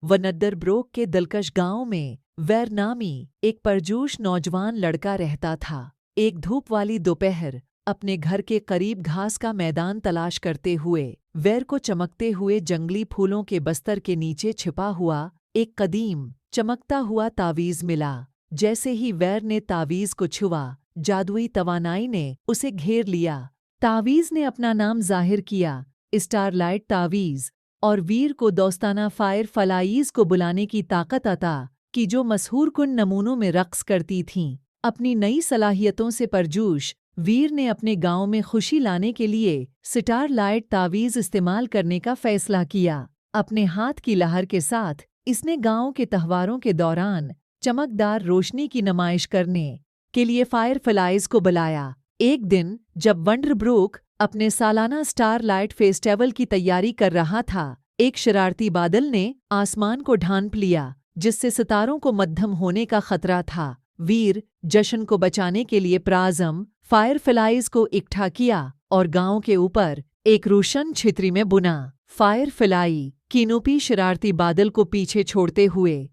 वनद्दरब्रोक के दिलकश गांव में वैर नामी एक परजोश नौजवान लड़का रहता था। एक धूप वाली दोपहर अपने घर के करीब घास का मैदान तलाश करते हुए वैर को चमकते हुए जंगली फूलों के बस्तर के नीचे छिपा हुआ एक कदीम चमकता हुआ तावीज़ मिला। जैसे ही वैर ने तावीज़ को छुआ, जादुई तवानाई ने उसे घेर लिया। तावीज़ ने अपना नाम जाहिर किया, स्टारलाइट तावीज़, और वीर को दोस्ताना फायर फलाईज़ को बुलाने की ताकत अता कि जो मशहूर कुन नमूनों में रक्स करती थीं। अपनी नई सलाहियतों से परजोश वीर ने अपने गांव में खुशी लाने के लिए स्टारलाइट तावीज़ इस्तेमाल करने का फैसला किया। अपने हाथ की लहर के साथ इसने गांव के त्योहारों के दौरान चमकदार रोशनी की नुमाइश करने के लिए फायर फलाईज़ को बुलाया। एक दिन जब वंडरब्रोक अपने सालाना स्टारलाइट फेस्टिवल की तैयारी कर रहा था, एक शरारती बादल ने आसमान को ढांप लिया, जिससे सितारों को मध्यम होने का खतरा था। वीर जश्न को बचाने के लिए प्राज़म फायर फलाईज़ को इकट्ठा किया और गांव के ऊपर एक रोशन छितरी में बुना। फायर फलाई कीनोपी शरारती बादल को पीछे छोड़ते हुए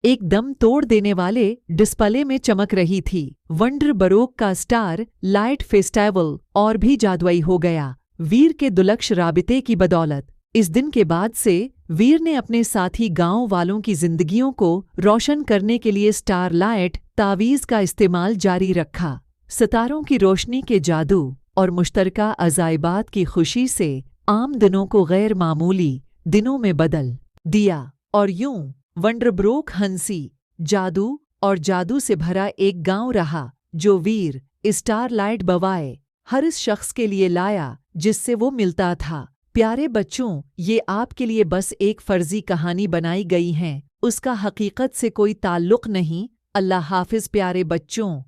एक दम तोड़ देने वाले डिस्प्ले में चमक रही थी। वंडरब्रोक का स्टार लाइट फेस्टिवल और भी जादुई हो गया, वीर के दुलक्ष राबिते की बदौलत। इस दिन के बाद से वीर ने अपने साथी गांव वालों की जिंदगियों को रोशन करने के लिए स्टारलाइट तावीज़ का इस्तेमाल जारी रखा। सितारों की रोशनी के जादू और मुश्तरका अजाइबात की खुशी से आम दिनों को गैर मामूली दिनों में बदल दिया, और यूं वंडरब्रोक हंसी, जादू और जादू से भरा एक गांव रहा, जो वीर स्टारलाइट बवाए हर इस शख्स के लिए लाया जिससे वो मिलता था। प्यारे बच्चों, ये आपके लिए बस एक फर्जी कहानी बनाई गई है, उसका हकीकत से कोई ताल्लुक़ नहीं। अल्लाह हाफ़िज़ प्यारे बच्चों।